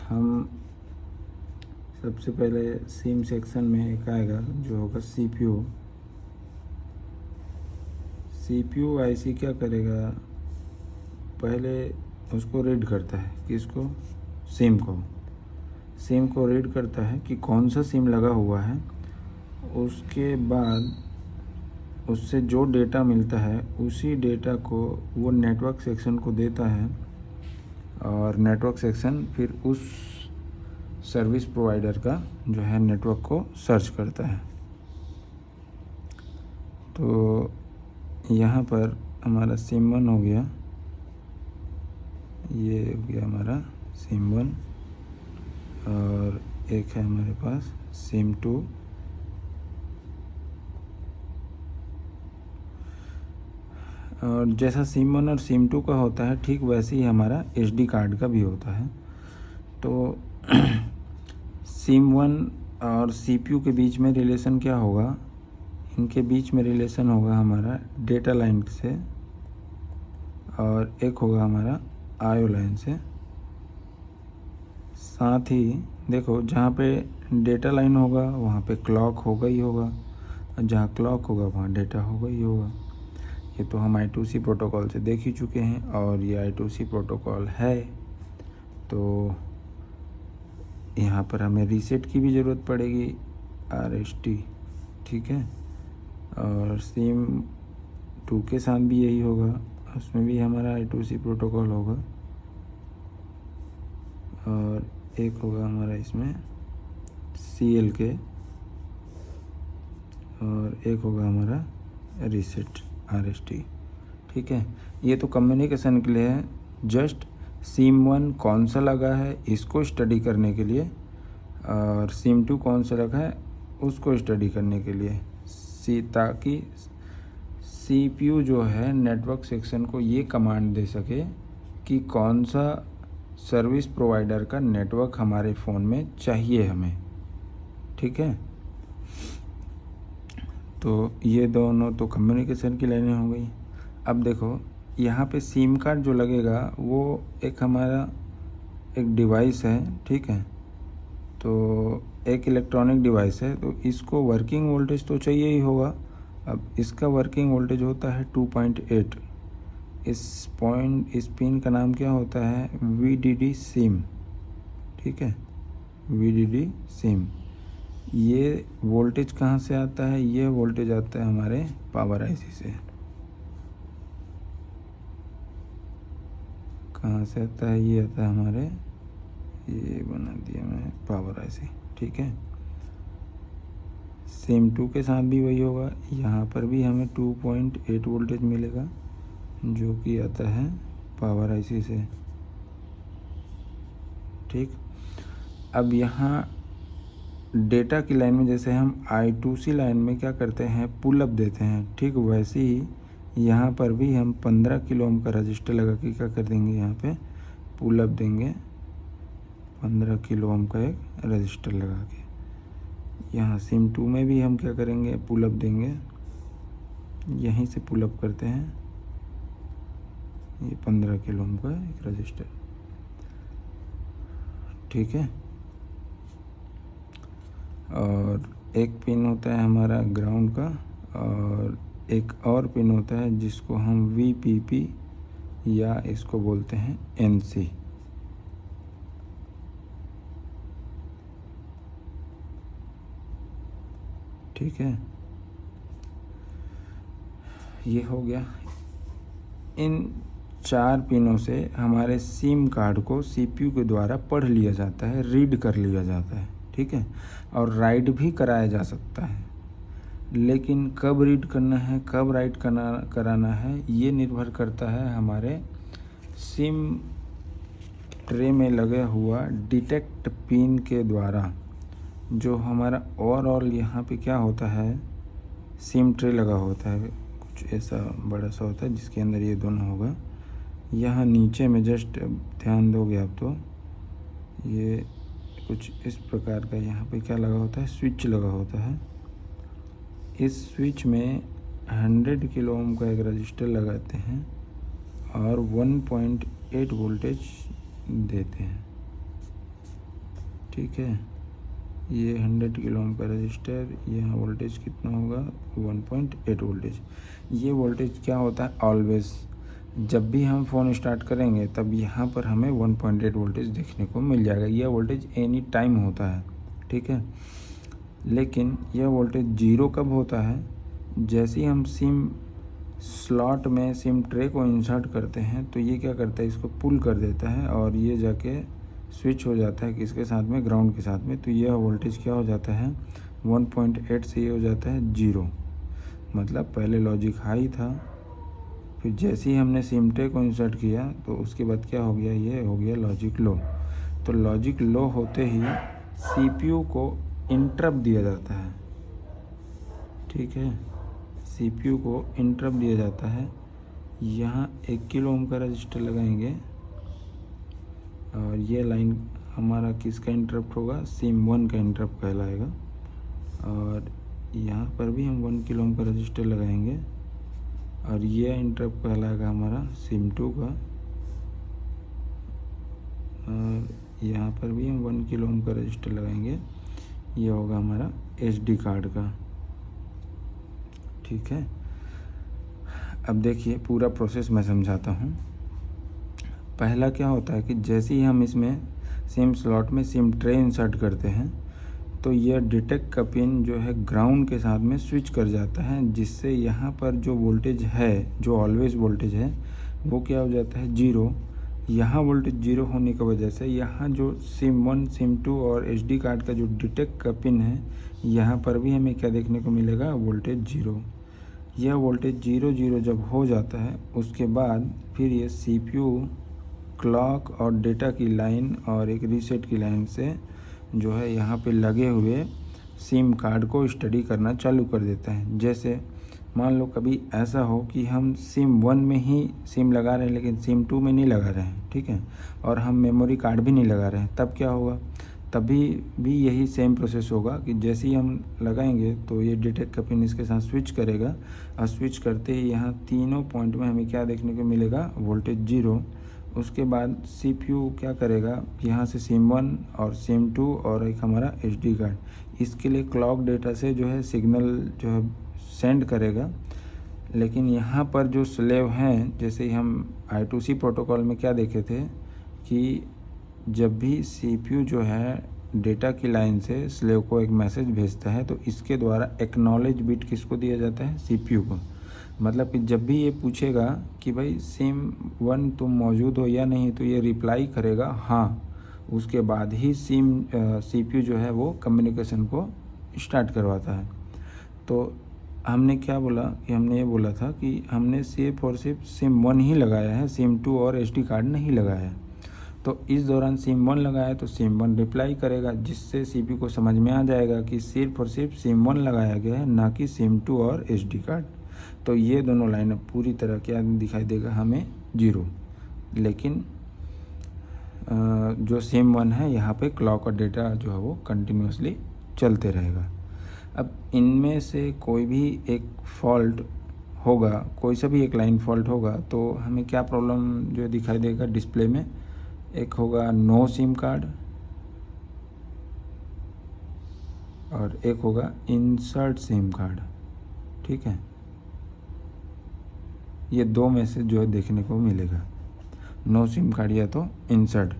हम सबसे पहले सिम सेक्शन में एक आएगा जो होगा सीपीयू आईसी क्या करेगा, पहले उसको रीड करता है किसको, सिम को रीड करता है कि कौन सा सिम लगा हुआ है। उसके बाद उससे जो डेटा मिलता है उसी डेटा को वो नेटवर्क सेक्शन को देता है और नेटवर्क सेक्शन फिर उस सर्विस प्रोवाइडर का जो है नेटवर्क को सर्च करता है। तो यहाँ पर हमारा सिम 1 हो गया, ये हो गया हमारा सिम 1 और एक है हमारे पास सिम 2। और जैसा सिम 1 और सिम 2 का होता है ठीक वैसे ही हमारा एसडी कार्ड का भी होता है। तो सिम 1 और सीपीयू के बीच में रिलेशन क्या होगा, इनके बीच में रिलेशन होगा हमारा डेटा लाइन से और एक होगा हमारा आईओ लाइन से। साथ ही देखो जहाँ पे डेटा लाइन होगा वहाँ पे क्लॉक होगा ही होगा और जहाँ क्लॉक होगा वहाँ डेटा होगा ही होगा। ये तो हम I2C प्रोटोकॉल से देख ही चुके हैं और ये I2C प्रोटोकॉल है। तो यहाँ पर हमें रीसेट की भी ज़रूरत पड़ेगी RST, ठीक है। और सिम 2 के साथ भी यही होगा, उसमें भी हमारा I2C प्रोटोकॉल होगा और एक होगा हमारा इसमें CLK और एक होगा हमारा रीसेट RST, ठीक है। ये तो कम्युनिकेशन के लिए है, जस्ट सिम 1 कौन सा लगा है इसको स्टडी करने के लिए और सिम 2 कौन सा लगा है उसको स्टडी करने के लिए, ताकि CPU जो है नेटवर्क सेक्शन को ये कमांड दे सके कि कौन सा सर्विस प्रोवाइडर का नेटवर्क हमारे फ़ोन में चाहिए हमें, ठीक है। तो ये दोनों तो कम्युनिकेशन की लाइनें हो गई। अब देखो यहाँ पे सिम कार्ड जो लगेगा वो एक हमारा एक डिवाइस है, ठीक है। तो एक इलेक्ट्रॉनिक डिवाइस है, तो इसको वर्किंग वोल्टेज तो चाहिए ही होगा। अब इसका वर्किंग वोल्टेज होता है 2.8। इस पिन का नाम क्या होता है, VDD सिम, ठीक है, VDD सिम। ये वोल्टेज कहाँ से आता है, ये वोल्टेज आता है हमारे पावर IC से। कहाँ से आता है, ये आता है हमारे, ये बना दिया मैं पावर IC, ठीक है। सिम 2 के साथ भी वही होगा, यहाँ पर भी हमें 2.8 वोल्टेज मिलेगा जो कि आता है पावर IC से, ठीक। अब यहाँ डेटा की लाइन में जैसे हम I2C लाइन में क्या करते हैं, पुल अप देते हैं, ठीक वैसे ही यहाँ पर भी हम 15 किलो ओम का रजिस्टर लगा के क्या कर देंगे, यहाँ पे पुल अप देंगे 15 किलो ओम का एक रजिस्टर लगा के। यहाँ सिम 2 में भी हम क्या करेंगे, पुल अप देंगे, यहीं से पुल अप करते हैं ये 15 किलो ओम का एक रजिस्टर, ठीक है। और एक पिन होता है हमारा ग्राउंड का और एक और पिन होता है जिसको हम VPP या इसको बोलते हैं NC, ठीक है। ये हो गया। इन 4 पिनों से हमारे सिम कार्ड को CPU के द्वारा पढ़ लिया जाता है, रीड कर लिया जाता है, ठीक है। और राइट भी कराया जा सकता है, लेकिन कब रीड करना है कब राइट कराना है ये निर्भर करता है हमारे सिम ट्रे में लगा हुआ डिटेक्ट पिन के द्वारा। जो हमारा ओवरऑल यहाँ पे क्या होता है, सिम ट्रे लगा होता है, कुछ ऐसा बड़ा सा होता है जिसके अंदर ये दोनों होगा। यहाँ नीचे में जस्ट ध्यान दोगे आप तो ये कुछ इस प्रकार का यहाँ पे क्या लगा होता है, स्विच लगा होता है। इस स्विच में 100 किलो ओम का एक रजिस्टर लगाते हैं और 1.8 वोल्टेज देते हैं, ठीक है। ये 100 किलो ओम का रजिस्टर, यहाँ वोल्टेज कितना होगा 1.8 वोल्टेज। ये वोल्टेज क्या होता है, ऑलवेज जब भी हम फ़ोन स्टार्ट करेंगे तब यहाँ पर हमें 1.8 वोल्टेज देखने को मिल जाएगा। यह वोल्टेज एनी टाइम होता है, ठीक है। लेकिन यह वोल्टेज जीरो कब होता है, जैसे ही हम सिम स्लॉट में सिम ट्रे को इंसर्ट करते हैं तो ये क्या करता है, इसको पुल कर देता है और ये जाके स्विच हो जाता है किसके साथ में, ग्राउंड के साथ में। तो यह वोल्टेज क्या हो जाता है 1.8 से ये हो जाता है जीरो। मतलब पहले लॉजिक हाई था, फिर जैसे ही हमने सिम ट्रे को इंसर्ट किया तो उसके बाद क्या हो गया, ये हो गया लॉजिक लो। तो लॉजिक लो होते ही सीपीयू को इंटरप्ट दिया जाता है, ठीक है। सीपीयू को इंटरप्ट दिया जाता है। यहाँ 1 किलो ओम का रजिस्टर लगाएंगे और ये लाइन हमारा किसका इंटरप्ट होगा, सिम 1 का इंटरप्ट कहलाएगा। और यहाँ पर भी हम 1 किलो ओम का रजिस्टर लगाएंगे और ये इंटरप्ट कहलाएगा हमारा सिम 2 का। और यहाँ पर भी हम 1 किलो ओम का रजिस्टर लगाएंगे, ये होगा हमारा एसडी कार्ड का, ठीक है। अब देखिए पूरा प्रोसेस मैं समझाता हूँ। पहला क्या होता है कि जैसे ही हम इसमें सिम स्लॉट में सिम ट्रे इंसर्ट करते हैं तो यह डिटेक्ट का पिन जो है ग्राउंड के साथ में स्विच कर जाता है, जिससे यहाँ पर जो वोल्टेज है, जो ऑलवेज वोल्टेज है, वो क्या हो जाता है जीरो। यहाँ वोल्टेज जीरो होने की वजह से यहाँ जो सिम 1 सिम 2 और एसडी कार्ड का जो डिटेक्ट का पिन है, यहाँ पर भी हमें क्या देखने को मिलेगा, वोल्टेज जीरो। यह वोल्टेज जीरो जब हो जाता है उसके बाद फिर ये सीपीयू क्लॉक और डेटा की लाइन और एक रीसेट की लाइन से जो है यहाँ पे लगे हुए सिम कार्ड को स्टडी करना चालू कर देता है। जैसे मान लो कभी ऐसा हो कि हम सिम 1 में ही सिम लगा रहे हैं लेकिन सिम 2 में नहीं लगा रहे हैं, ठीक है, और हम मेमोरी कार्ड भी नहीं लगा रहे हैं, तब क्या होगा, तभी भी यही सेम प्रोसेस होगा कि जैसे ही हम लगाएंगे तो ये डिटेक्ट का पिन इसके साथ स्विच करेगा और स्विच करते ही यहाँ तीनों पॉइंट में हमें क्या देखने को मिलेगा, वोल्टेज जीरो। उसके बाद सीपीयू क्या करेगा, यहाँ से सिम 1 और सिम 2 और एक हमारा एसडी कार्ड, इसके लिए क्लॉक डेटा से जो है सिग्नल जो है सेंड करेगा। लेकिन यहाँ पर जो स्लेव हैं, जैसे हम I2C प्रोटोकॉल में क्या देखे थे कि जब भी सीपीयू जो है डेटा की लाइन से स्लेव को एक मैसेज भेजता है तो इसके द्वारा एक्नॉलेज बिट किसको दिया जाता है, सीपीयू को। मतलब कि जब भी ये पूछेगा कि भाई सिम 1 तुम मौजूद हो या नहीं, तो ये रिप्लाई करेगा हाँ, उसके बाद ही सीपीयू जो है वो कम्युनिकेशन को स्टार्ट करवाता है। तो हमने क्या बोला कि हमने ये बोला था कि हमने सिर्फ और सिर्फ सिम 1 ही लगाया है, सिम 2 और एसडी कार्ड नहीं लगाया है। तो इस दौरान सिम 1 लगाया तो सिम 1 रिप्लाई करेगा, जिससे सीपीयू को समझ में आ जाएगा कि सिर्फ और सिर्फ सिम 1 लगाया गया है, ना कि सिम 2 और एसडी कार्ड। तो ये दोनों लाइन पूरी तरह क्या दिखाई देगा हमें, जीरो। लेकिन जो सिम 1 है यहाँ पे क्लॉक और डेटा जो है वो कंटिन्यूसली चलते रहेगा। अब इनमें से कोई भी एक फॉल्ट होगा, कोई सा भी एक लाइन फॉल्ट होगा तो हमें क्या प्रॉब्लम जो दिखाई देगा डिस्प्ले में, एक होगा नो सिम कार्ड और एक होगा इंसर्ट सिम कार्ड, ठीक है। ये दो मैसेज जो है देखने को मिलेगा, नो सिम कार्ड या तो इंसर्ट,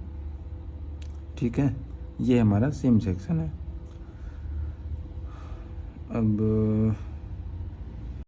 ठीक है। ये हमारा सिम सेक्शन है। अब